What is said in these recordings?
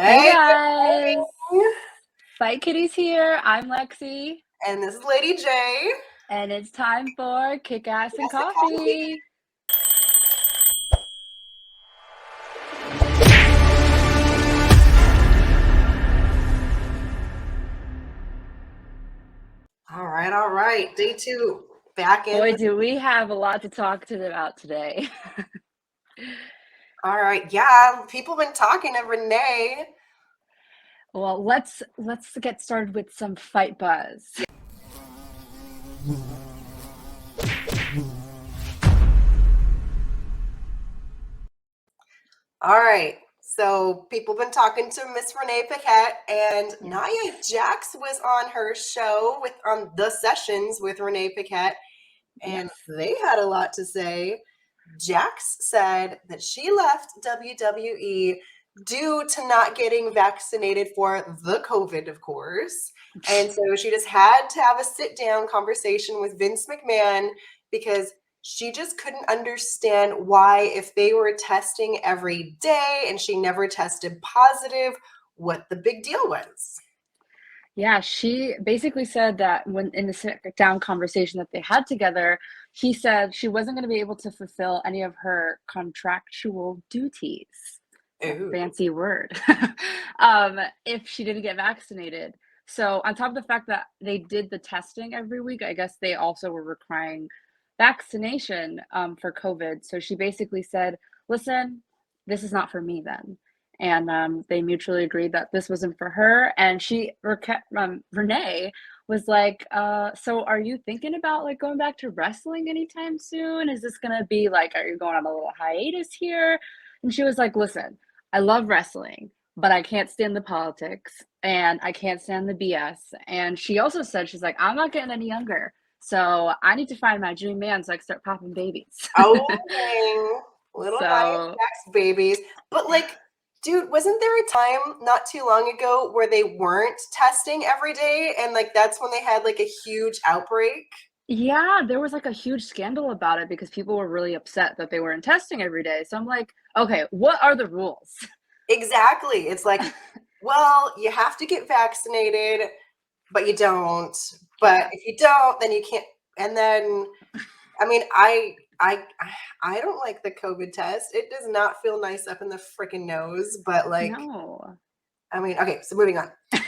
Hey Hey, guys, hey. Fight Kitties here. I'm Lexi, And this is Lady J. and it's time for Kickass and Yes, the coffee. Coffee. All right. Day 2. Back in. Boy, do we have a lot to talk about today. All right. Yeah, people been talking to Renee. Well, let's get started with some fight buzz. All right. So people been talking to Miss Renee Paquette, and Nia Jax was on her show on The Sessions with Renee Paquette, and they had a lot to say. Jax said that she left WWE due to not getting vaccinated for the COVID, of course. And so she just had to have a sit-down conversation with Vince McMahon because she just couldn't understand why, if they were testing every day and she never tested positive, what the big deal was. Yeah, she basically said that when in the sit-down conversation that they had together, he said she wasn't going to be able to fulfill any of her contractual duties. It's a fancy word. If she didn't get vaccinated. So on top of the fact that they did the testing every week, I guess they also were requiring vaccination for COVID. So she basically said, listen, this is not for me then. And they mutually agreed that this wasn't for her. And Renee was like, so are you thinking about like going back to wrestling anytime soon? Is this gonna be like, are you going on a little hiatus here? And she was like, listen, I love wrestling, but I can't stand the politics and I can't stand the BS. And she also said, she's like, I'm not getting any younger. So I need to find my dream man so I can start popping babies. Oh, dang. Little Nia Jax babies. But like, dude, wasn't there a time not too long ago where they weren't testing every day? And like, that's when they had like a huge outbreak? Yeah, there was like a huge scandal about it because people were really upset that they weren't testing every day. So I'm like, okay, what are the rules? Exactly. It's like, well, you have to get vaccinated, but you don't. But if you don't, then you can't. And then, I mean, I don't like the COVID test. It does not feel nice up in the freaking nose. But like, No. I mean, okay. So moving on. So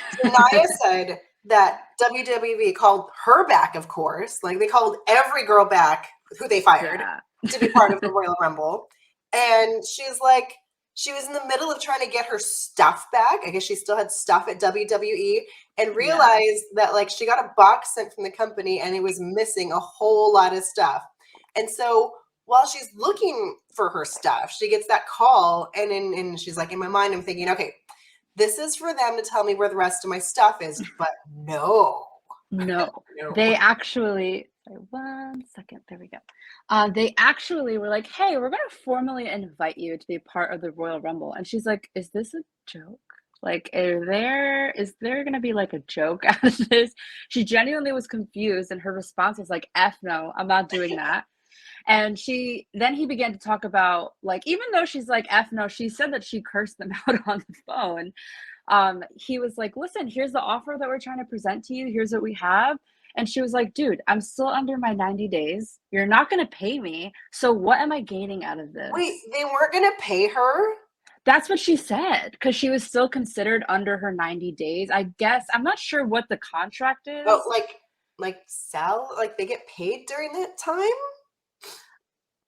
Nia said that WWE called her back. Of course, like they called every girl back who they fired to be part of the Royal Rumble, and she's like, she was in the middle of trying to get her stuff back. I guess she still had stuff at WWE and realized that like she got a box sent from the company and it was missing a whole lot of stuff. And so while she's looking for her stuff, she gets that call and she's like, in my mind, I'm thinking, okay, this is for them to tell me where the rest of my stuff is. But no. They actually, sorry, 1 second, there we go. They actually were like, hey, we're going to formally invite you to be part of the Royal Rumble. And she's like, is this a joke? Like, is there going to be like a joke out of this? She genuinely was confused, and her response was like, F no, I'm not doing that. And then he began to talk about, like, even though she's like, F no, she said that she cursed them out on the phone. He was like, listen, here's the offer that we're trying to present to you. Here's what we have. And she was like, dude, I'm still under my 90 days. You're not going to pay me. So what am I gaining out of this? Wait, they weren't going to pay her? That's what she said, because she was still considered under her 90 days. I guess, I'm not sure what the contract is. But like they get paid during that time?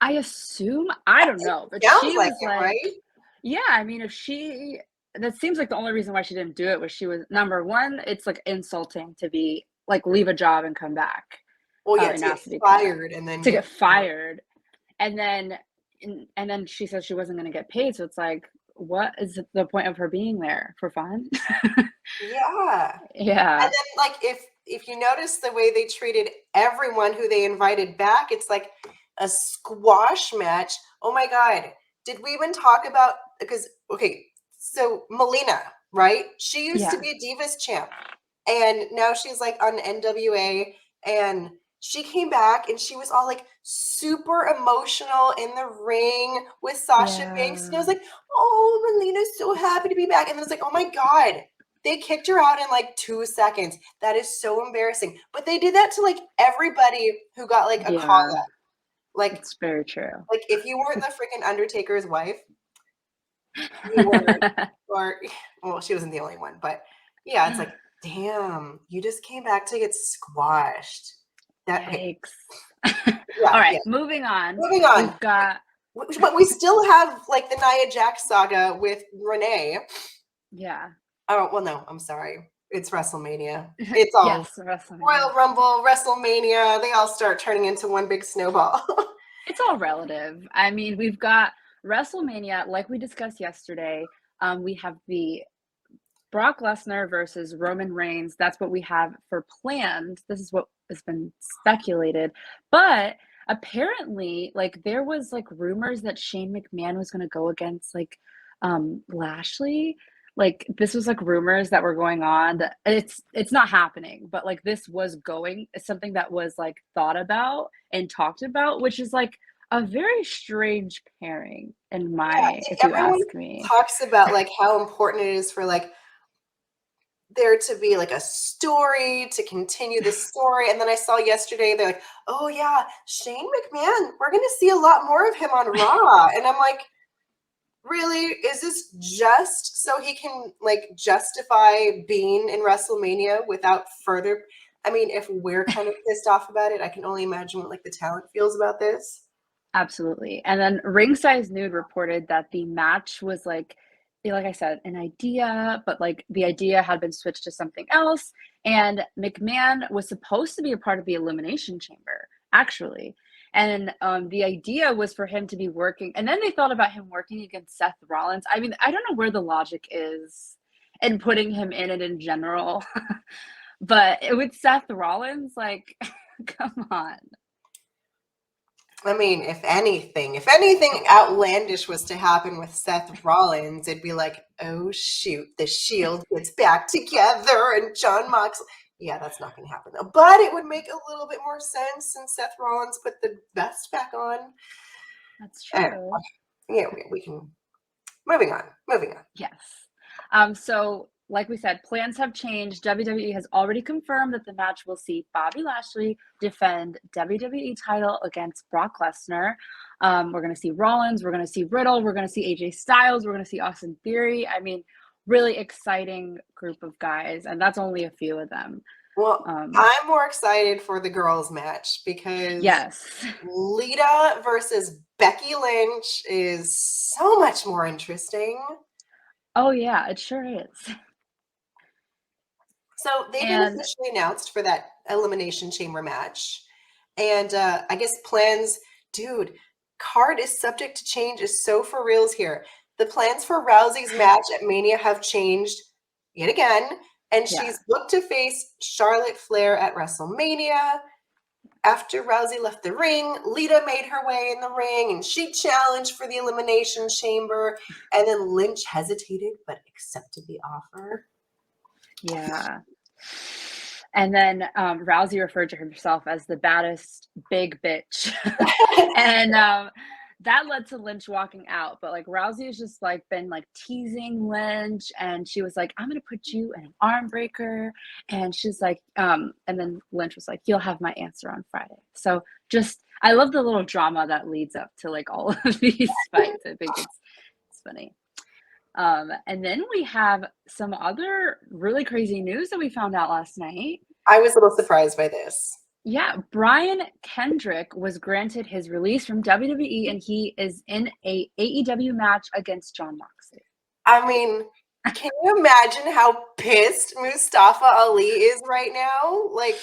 I assume, I don't know. But she was like, right? Yeah, I mean, that seems like the only reason why she didn't do it was she was, number one, it's like insulting to be like leave a job and come back. Well, yeah, to get fired and then to get fired. And then she said she wasn't going to get paid. So it's like, what is the point of her being there? For fun? Yeah. Yeah. And then like if you notice the way they treated everyone who they invited back, it's like a squash match. Oh my God. Did we even talk about, because, okay, so Melina, right? She used to be a Divas champ. And now she's like on NWA, and she came back and she was all like super emotional in the ring with Sasha Banks. And I was like, oh, Melina's so happy to be back. And then it's like, oh my God, they kicked her out in like 2 seconds. That is so embarrassing. But they did that to like everybody who got like a call up. Like, it's very true. Like if you weren't the freaking Undertaker's wife, you weren't, or well, she wasn't the only one, but yeah, it's like, damn, you just came back to get squashed. Yikes. Yeah, all right, moving on. We've got, but we still have like the Nia Jax saga with Renee. Yeah. Oh well, no, I'm sorry. It's WrestleMania. It's all WrestleMania. Royal Rumble, WrestleMania. They all start turning into one big snowball. It's all relative. I mean, we've got WrestleMania, like we discussed yesterday. We have the Brock Lesnar versus Roman Reigns. That's what we have for planned. This is what has been speculated. But apparently, like, there was like rumors that Shane McMahon was going to go against like Lashley. Like, this was like rumors that were going on. That it's not happening, but like this was going, something that was like thought about and talked about, which is like a very strange pairing in my, if you ask me. Talks about like how important it is for like there to be like a story to continue the story. And then I saw yesterday, they're like, oh yeah, Shane McMahon, we're going to see a lot more of him on Raw. And I'm like, really? Is this just so he can like justify being in WrestleMania without further? I mean, if we're kind of pissed off about it, I can only imagine what like the talent feels about this. Absolutely. And then Ringside Nude reported that the match was like I said, an idea, but like the idea had been switched to something else. And McMahon was supposed to be a part of the Elimination Chamber, actually. And the idea was for him to be working. And then they thought about him working against Seth Rollins. I mean, I don't know where the logic is in putting him in it in general. But with Seth Rollins, like, come on. I mean, if anything outlandish was to happen with Seth Rollins, it'd be like, oh shoot, the Shield gets back together and Jon Moxley. Yeah, that's not going to happen though. But it would make a little bit more sense since Seth Rollins put the vest back on. That's true. Yeah, we can. Moving on. Yes. So like we said, plans have changed. WWE has already confirmed that the match will see Bobby Lashley defend WWE title against Brock Lesnar. We're going to see Rollins. We're going to see Riddle. We're going to see AJ Styles. We're going to see Austin Theory. I mean, really exciting group of guys, and that's only a few of them. Well, I'm more excited for the girls match because Lita versus Becky Lynch is so much more interesting. Oh yeah, it sure is. So they've been officially announced for that Elimination Chamber match. And I guess plans, dude, card is subject to change is so for reals here. The plans for Rousey's match at Mania have changed yet again. And she's booked to face Charlotte Flair at WrestleMania. After Rousey left the ring, Lita made her way in the ring and she challenged for the Elimination Chamber. And then Lynch hesitated but accepted the offer. Yeah. And then Rousey referred to herself as the baddest big bitch. And that led to Lynch walking out. But like Rousey has just like been like teasing Lynch, and she was like, I'm gonna put you in an arm breaker. And she's like, and then Lynch was like, you'll have my answer on Friday. So just I love the little drama that leads up to like all of these fights. I think it's funny. And then we have some other really crazy news that we found out last night. I was a little surprised by this. Yeah, Brian Kendrick was granted his release from WWE, and he is in a AEW match against Jon Moxley. I mean, can you imagine how pissed Mustafa Ali is right now? Like,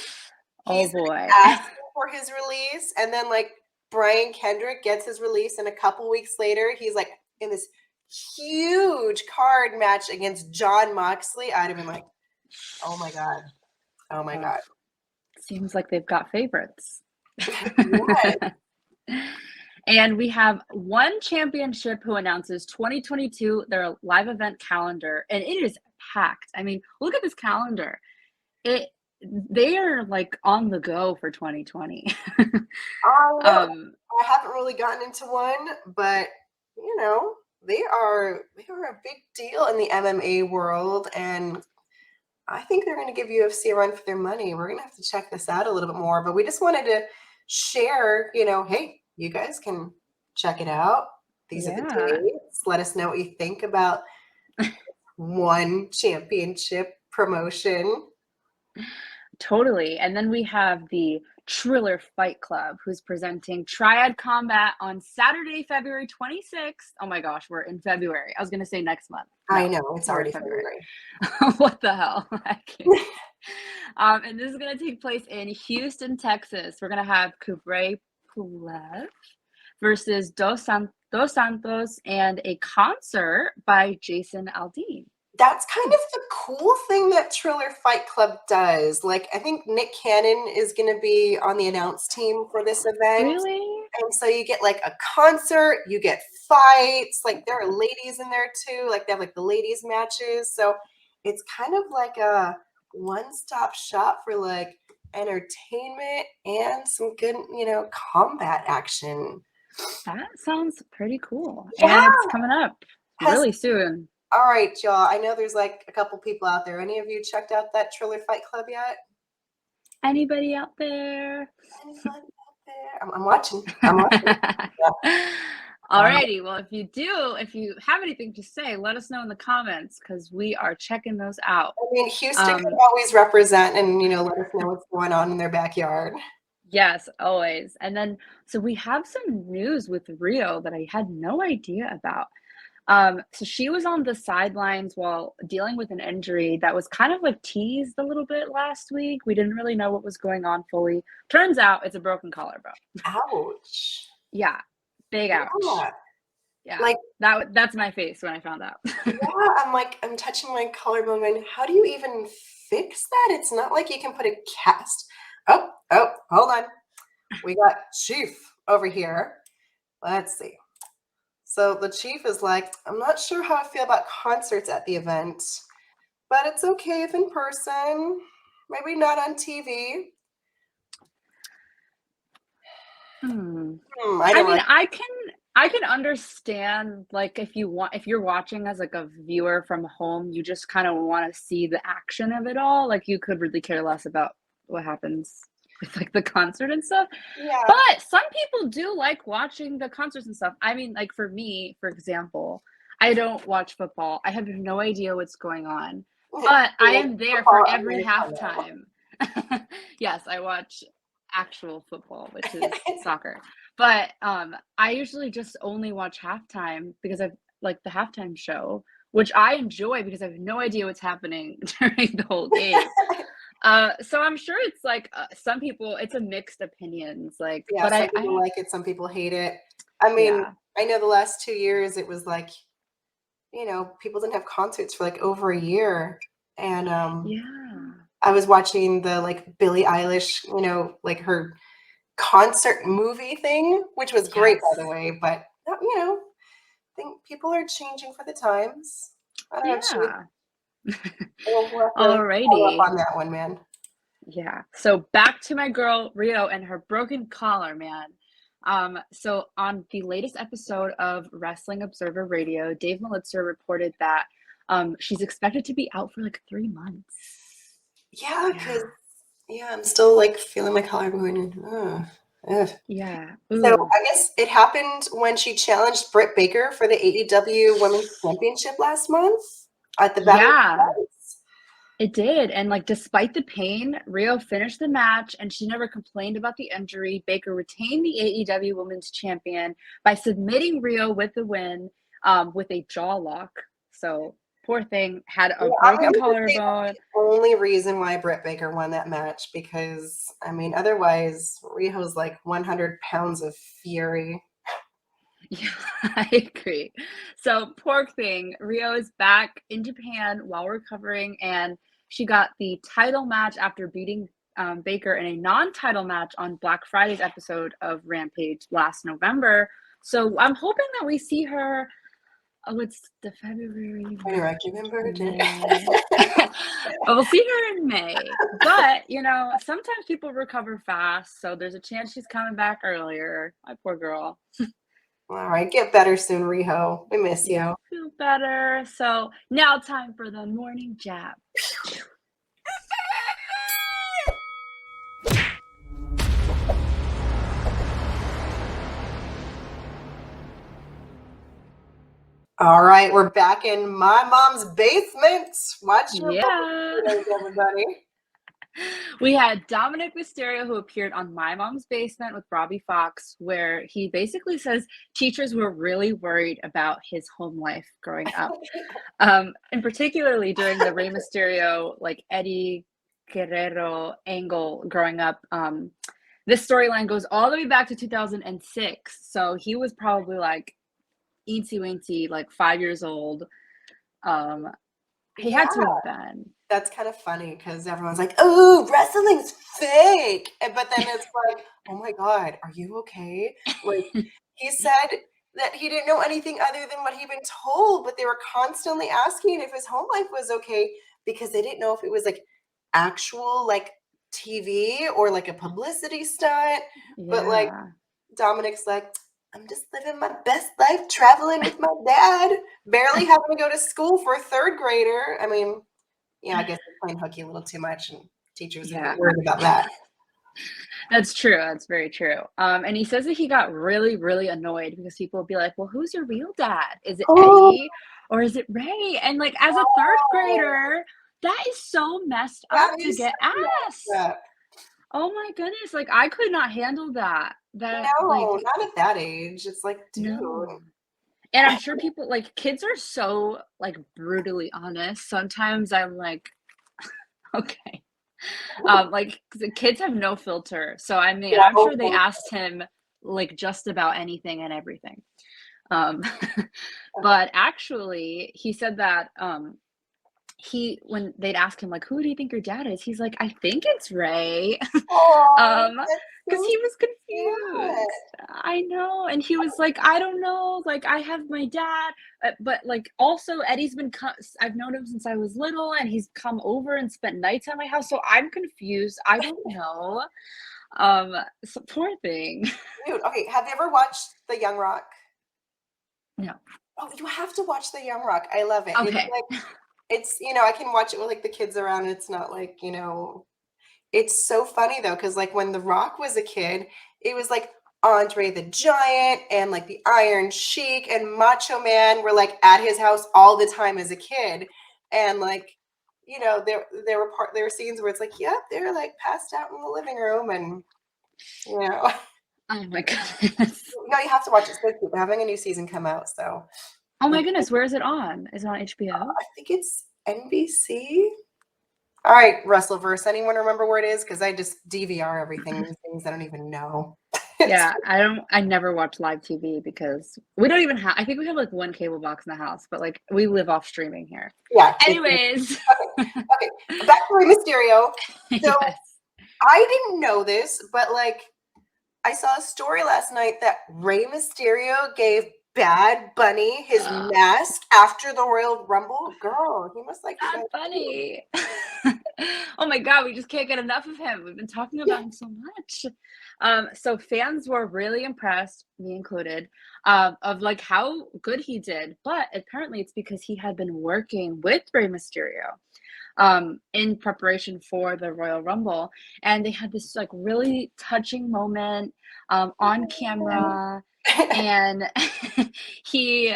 he's asking for his release, and then like Brian Kendrick gets his release, and a couple weeks later, he's like in this huge card match against Jon Moxley. I'd have been like, oh my god. Seems like they've got favorites. And we have one championship who announces 2022 their live event calendar, and it is packed. I mean, look at this calendar. It they are like on the go for 2020. I haven't really gotten into one, but you know, they are a big deal in the MMA world, and I think they're going to give UFC a run for their money. We're going to have to check this out a little bit more, but we just wanted to share, hey, you guys can check it out. These are the dates. Let us know what you think about one championship promotion. Totally. And then we have the Triller Fight Club, who's presenting Triad Combat on Saturday, February 26th. Oh my gosh, we're in February. I was going to say next month. No, I know, it's already February. What the hell? I can't. And this is going to take place in Houston, Texas. We're going to have Kubre Pulev versus Dos Santos and a concert by Jason Aldean. That's kind of the cool thing that Triller Fight Club does. Like, I think Nick Cannon is going to be on the announce team for this event. Really? And so you get like a concert, you get fights. Like, there are ladies in there too. Like, they have like the ladies matches. So it's kind of like a one-stop shop for like entertainment and some good, combat action. That sounds pretty cool. Yeah. And it's coming up really soon. All right, y'all. I know there's like a couple people out there. Any of you checked out that Triller Fight Club yet? Anybody out there? I'm watching. Yeah. Alrighty. Well, if you have anything to say, let us know in the comments because we are checking those out. I mean, Houston can always represent and, let us know what's going on in their backyard. Yes, always. And then, so we have some news with Rio that I had no idea about. So she was on the sidelines while dealing with an injury that was kind of like teased a little bit last week. We didn't really know what was going on fully. Turns out it's a broken collarbone. Ouch. Yeah. Big ouch. Yeah. Like that's my face when I found out. Yeah, I'm touching my collarbone and how do you even fix that? It's not like you can put a cast. Oh, hold on. We got Chief over here. Let's see. So the Chief is like, I'm not sure how I feel about concerts at the event, but it's okay if in person, maybe not on TV. I can understand, like, if you're watching as like a viewer from home, you just kind of want to see the action of it all. Like, you could really care less about what happens with like the concert and stuff. Yeah. But some people do like watching the concerts and stuff. I mean, like for me, for example, I don't watch football. I have no idea what's going on. But I am there for every halftime. Yes, I watch actual football, which is soccer. But I usually just only watch halftime because I've like the halftime show, which I enjoy because I have no idea what's happening during the whole game. So I'm sure it's like some people, it's a mixed opinions. Like, yeah, but some people like it, some people hate it. I mean, I know the last 2 years it was like, people didn't have concerts for like over a year, and I was watching the like Billie Eilish, like her concert movie thing, which was great by the way. But I think people are changing for the times. I don't know. Alrighty. On that one, man. Yeah. So back to my girl Rio and her broken collar, man. So on the latest episode of Wrestling Observer Radio, Dave Melitzer reported that she's expected to be out for like 3 months. Yeah, because I'm still like feeling my collarbone. Yeah. Ooh. So I guess it happened when she challenged Britt Baker for the AEW Women's Championship last month at the Battle. It did. And like, despite the pain, Rio finished the match and she never complained about the injury. Baker retained the AEW Women's Champion by submitting Rio with the win with a jaw lock. So poor thing, had a broken collarbone. The only reason why Britt Baker won that match, because I mean, otherwise Rio's like 100 pounds of fury. Yeah, I agree. So poor thing, Rio is back in Japan while recovering, and she got the title match after beating Baker in a non-title match on Black Friday's episode of Rampage last November. So I'm hoping that we see her Oh, it's the February, Anyway, March, give him birthday. May. But we'll see her in May. But, sometimes people recover fast, so there's a chance she's coming back earlier. My poor girl. All right, get better soon, Riho. We miss Yeah, you. feel better. So now time for the morning jab. All right, we're back in my mom's basement. Watch your Yeah. videos, everybody. We had Dominik Mysterio, who appeared on My Mom's Basement with Robbie Fox, where he basically says teachers were really worried about his home life growing up. And particularly during the Rey Mysterio, like Eddie Guerrero angle growing up. This storyline goes all the way back to 2006. So he was probably like eensy weensy, like 5 years old. He had to have been. That's kind of funny because everyone's like, "Oh, wrestling's fake," but then it's like, "Oh my god, are you okay?" Like he said that he didn't know anything other than what he'd been told, but they were constantly asking if his home life was okay because they didn't know if it was like actual like TV or like a publicity stunt. But like Yeah. Dominic's like, I'm just living my best life traveling with my dad, barely having to go to school for a third grader. I mean, I guess they're playing hooky a little too much, and teachers are worried about that. That's true. That's very true. And he says that he got really, really annoyed because people would be like, well, who's your real dad? Is it Eddie or is it Ray? And like, as a third grader, that is so messed up to get asked. Oh my goodness. Like, I could not handle that. No, Like, not at that age. It's like, dude. no. And I'm sure people, like, kids are so, like, brutally honest. Sometimes I'm like, okay. Like, the kids have no filter. So, I mean, I'm sure they asked him, like, just about anything and everything. But actually, he said that, when they'd ask him, like, "Who do you think your dad is?" He's like, "I think it's Ray." Because he was confused. I know, and he was like, "I don't know, like, I have my dad, but, like, also Eddie's been I've known him since I was little, and he's come over and spent nights at my house, so I'm confused. I don't know." So poor thing. Dude, okay, have you ever watched The Young Rock? No. Oh, you have to watch The Young Rock. I love it. Okay. It's I can watch it with, like, the kids around, and it's not like, it's so funny though, because like when The Rock was a kid, it was like Andre the Giant and like the Iron Sheik and Macho Man were like at his house all the time as a kid. And like, there were scenes where it's like, yeah, they're like passed out in the living room and Oh my goodness. No, you have to watch it. It's so cute. They're having a new season come out, so Oh my goodness, where is it on? Is it on HBO? I think it's NBC. All right, Wrestleverse. Anyone remember where it is? Because I just DVR everything, things I don't even know. Yeah, I never watch live TV because we don't even have, I think we have like one cable box in the house, but like we live off streaming here. Yeah. Anyways. Okay. Back to Rey Mysterio. So Yes. I didn't know this, but like I saw a story last night that Rey Mysterio gave Bad Bunny his mask after the Royal Rumble. Girl, he must like Bad Bunny. Oh my god, we just can't get enough of him. We've been talking about him so much. So fans were really impressed, me included, of like how good he did. But apparently it's because he had been working with Rey Mysterio in preparation for the Royal Rumble. And they had this like really touching moment on camera. And he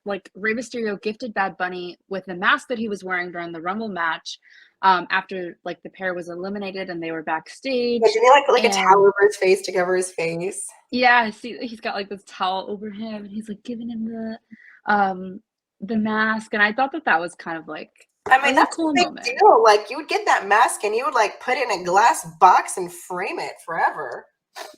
like Rey Mysterio gifted Bad Bunny with the mask that he was wearing during the Rumble match after like the pair was eliminated and they were backstage. Yeah, did he like put like a towel over his face to cover his face? Yeah, see, he's got like this towel over him and he's like giving him the mask, and I thought that was kind of like, I mean, that's a cool a big moment. deal. Like you would get that mask and you would like put it in a glass box and frame it forever.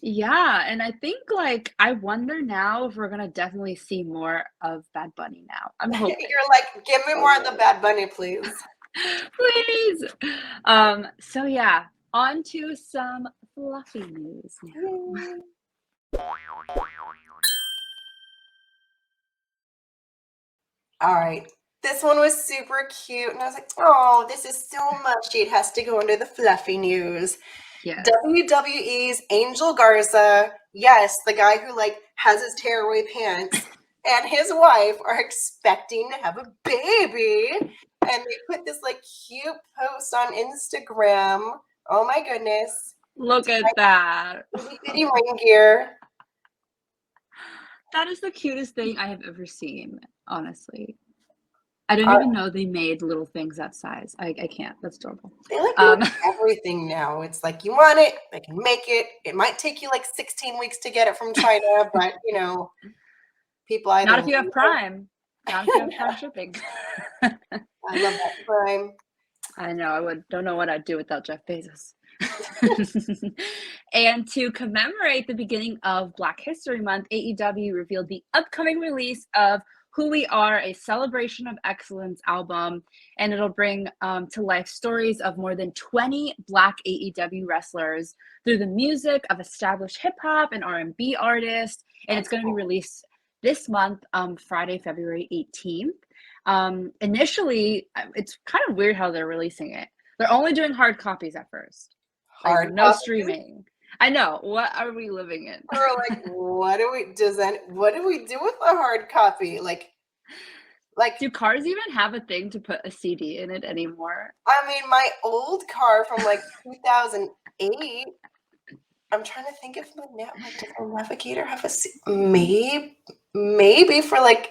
Yeah, and I think like I wonder now if we're gonna definitely see more of Bad Bunny now. I'm hoping. You're like, give me more of the Bad Bunny, please. Please. So yeah, on to some fluffy news now. All right. This one was super cute. And I was like, oh, this is so much. It has to go under the fluffy news. Yes. WWE's Angel Garza, yes, the guy who like has his tearaway pants, and his wife are expecting to have a baby. And they put this like cute post on Instagram. Oh my goodness. Look at that. Itty bitty ring gear. That is the cutest thing I have ever seen, honestly. I didn't even know they made little things that size. I can't. That's adorable. They like make everything now. It's like you want it, they can make it. It might take you like 16 weeks to get it from China, but you know, people either not if you have Prime. Not if you have Prime shipping. I love that Prime. I know. Don't know what I'd do without Jeff Bezos. And to commemorate the beginning of Black History Month, AEW revealed the upcoming release of Who We Are, a Celebration of Excellence album, and it'll bring to life stories of more than 20 Black AEW wrestlers through the music of established hip-hop and R&B artists, and it's going to be released this month, Friday, February 18th. Initially, it's kind of weird how they're releasing it. They're only doing hard copies at first. Like, no streaming. I know. What are we living in? We're like, what do we do with a hard copy? Like do cars even have a thing to put a CD in it anymore? I mean, my old car from like 2008. I'm trying to think if my Navigator have a maybe for like,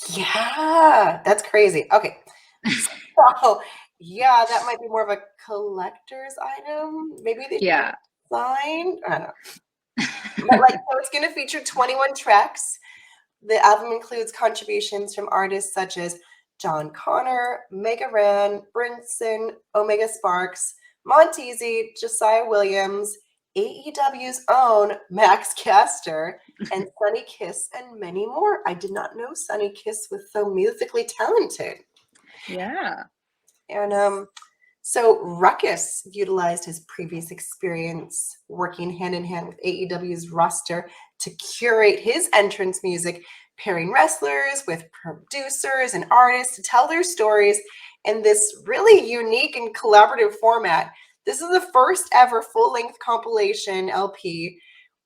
yeah, that's crazy. Okay, so yeah, that might be more of a collector's item. Maybe they sign. I don't know. But like, so it's going to feature 21 tracks. The album includes contributions from artists such as John Connor, Mega Ran, Brinson, Omega Sparks, Montezi, Josiah Williams, AEW's own Max Caster, and Sonny Kiss, and many more. I did not know Sonny Kiss was so musically talented. Yeah. And so Ruckus utilized his previous experience working hand in hand with AEW's roster to curate his entrance music, pairing wrestlers with producers and artists to tell their stories in this really unique and collaborative format. This is the first ever full-length compilation LP.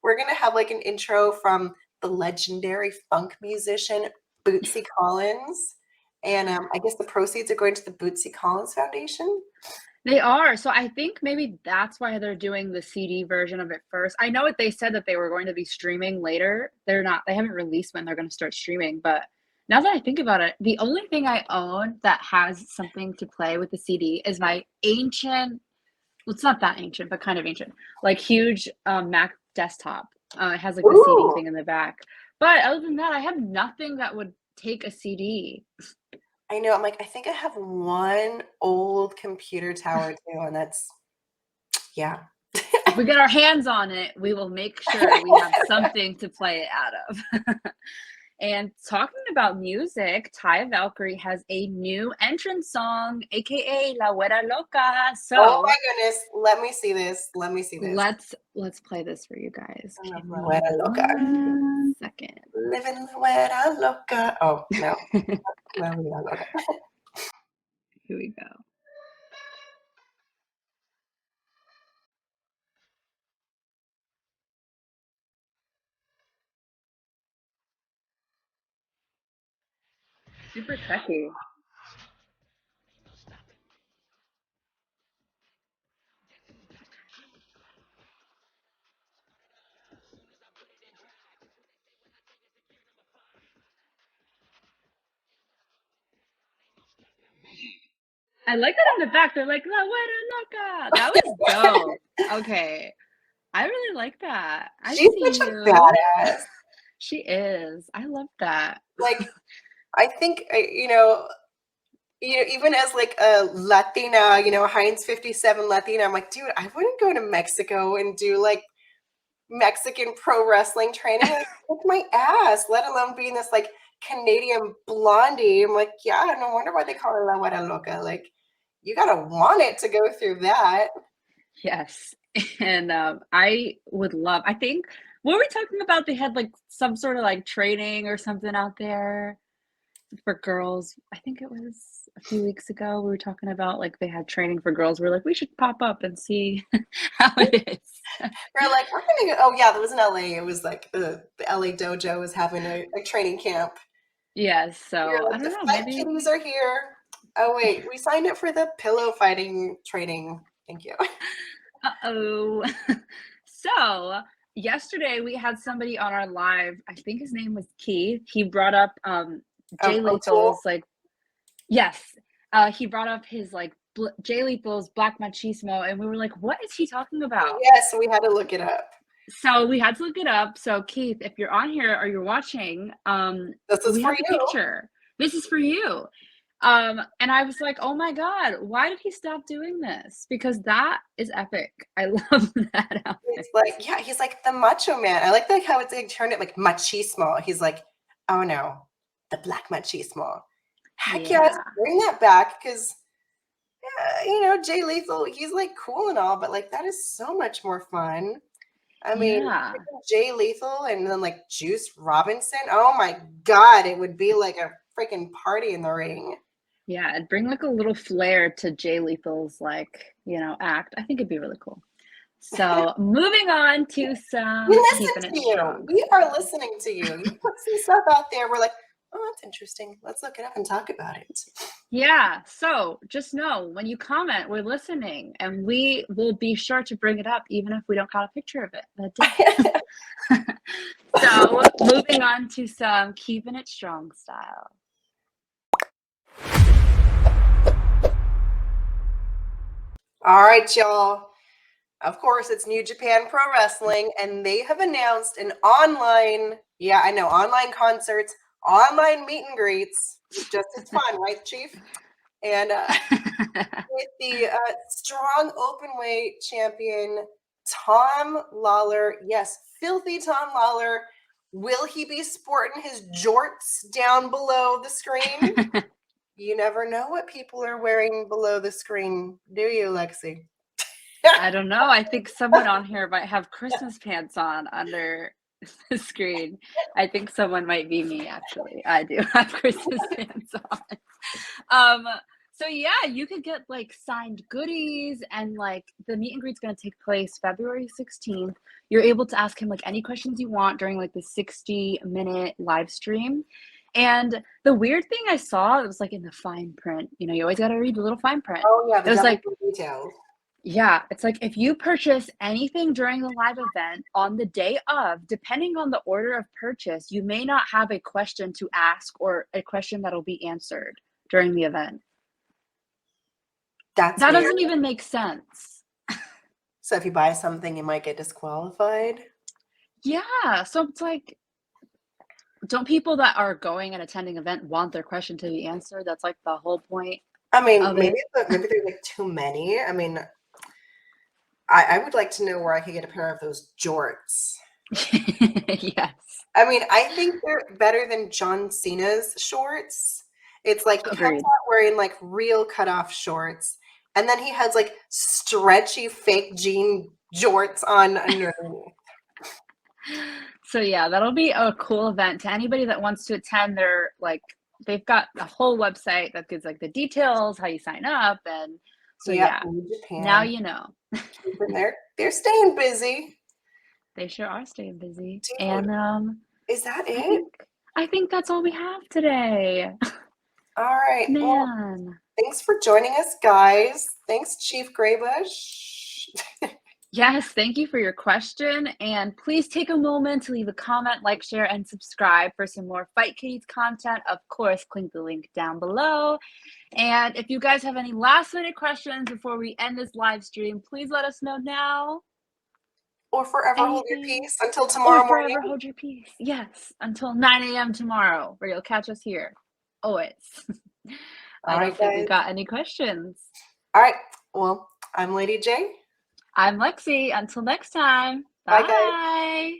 We're going to have like an intro from the legendary funk musician Bootsy Collins. And I guess the proceeds are going to the Bootsy Collins Foundation. They are. So I think maybe that's why they're doing the CD version of it first. I know they said that they were going to be streaming later. They haven't released when they're going to start streaming. But now that I think about it, the only thing I own that has something to play with the CD is my ancient, well, it's not that ancient, but kind of ancient, like huge Mac desktop. It has like the CD thing in the back. But other than that, I have nothing that would take a CD. I know. I'm like, I think I have one old computer tower too, and that's, yeah. If we get our hands on it, we will make sure we have something to play it out of. And talking about music, Ty Valkyrie has a new entrance song, aka La Güera Loca. So, oh my goodness, let me see this. Let's play this for you guys. La Güera Loca. 1 second. Living La Güera Loca. Oh no. La Güera Loca. Here we go. Super techy. I like that in the back. They're like, La Güera Loca. That was dope. Okay. I really like that. She's such a badass. She is. I love that. Like, I think, even as like a Latina, Heinz 57 Latina, I'm like, dude, I wouldn't go to Mexico and do like Mexican pro wrestling training. Like, kick my ass, let alone being this like Canadian blondie. I'm like, yeah, no wonder why they call her La Güera Loca. Like, you gotta want it to go through that. Yes. And I think, what were we talking about? They had like some sort of like training or something out there. for girls. I think it was a few weeks ago. We were talking about like they had training for girls. We are like, we should pop up and see how it is. We're like, we're gonna go. Oh yeah, that was in LA. It was like the LA dojo was having a training camp. Yes. So You're I like, don't the know. fight Maybe. kitties are here. Oh wait, we signed up for the pillow fighting training. Thank you. Uh-oh. So yesterday we had somebody on our live. I think his name was Keith. He brought up Jay O'Toole? Lethal's like, yes. He brought up his like Jay Lethal's Black Machismo, and we were like, what is he talking about? Yes, we had to look it up. So we had to look it up. So Keith, if you're on here or you're watching, This is we for have the you. picture. This is for you. And I was like, oh my God, why did he stop doing this? Because that is epic. I love that outfit. It's like, yeah, he's like the macho man. I like how it's like turned it like machismo. He's like, oh no, the black machismo. Heck yes, bring that back because you know, Jay Lethal, he's like cool and all, but like that is so much more fun. I mean, Jay Lethal and then like Juice Robinson. Oh my God, it would be like a freaking party in the ring. Yeah, it'd bring like a little flair to Jay Lethal's like, you know, act. I think it'd be really cool. So moving on to some we listen to you. Strong. We are listening to you. You put some stuff out there. We're like, oh, that's interesting. Let's look it up and talk about it. Yeah. So just know when you comment, we're listening and we will be sure to bring it up even if we don't got a picture of it. So moving on to some keeping it strong style. All right, y'all. Of course, it's New Japan Pro Wrestling, and they have announced an online, online concerts, online meet and greets. Just as fun, right, Chief? And with the strong openweight champion, Tom Lawler. Yes, filthy Tom Lawler. Will he be sporting his jorts down below the screen? You never know what people are wearing below the screen, do you, Lexi? I don't know. I think someone on here might have Christmas pants on under the screen. I think someone might be me, actually. I do have Christmas pants on. So yeah, you could get like signed goodies and like the meet and greet's going to take place February 16th. You're able to ask him like any questions you want during like the 60-minute live stream. And the weird thing I saw, it was like in the fine print. You know, you always got to read the little fine print. Oh yeah, it was like details. Yeah, it's like if you purchase anything during the live event on the day of, depending on the order of purchase, you may not have a question to ask or a question that'll be answered during the event. That doesn't even make sense. So if you buy something, you might get disqualified? Yeah, so it's like, don't people that are going and attending an event want their question to be answered? That's like the whole point. I mean, maybe there's like too many. I mean, I would like to know where I could get a pair of those jorts. Yes. I mean, I think they're better than John Cena's shorts. It's like he comes out wearing like real cutoff shorts, and then he has like stretchy fake jean jorts on underneath. So yeah, that'll be a cool event to anybody that wants to attend. They're like, they've got a whole website that gives like the details, how you sign up, and so yeah, now you know. They're staying busy. They sure are staying busy. Dude, and is that it? I think that's all we have today. All right, man. Well, thanks for joining us, guys. Thanks, Chief Graybush. Yes, thank you for your question. And please take a moment to leave a comment, like, share, and subscribe for some more Fight Kitties content. Of course, click the link down below. And if you guys have any last-minute questions before we end this live stream, please let us know now. Or forever hold your peace until tomorrow morning. Forever hold your peace. Yes, until 9 a.m. tomorrow, where you'll catch us here. Always. I don't think we got any questions. All right. Well, I'm Lady J. I'm Lexi. Until next time. Bye. Bye, guys.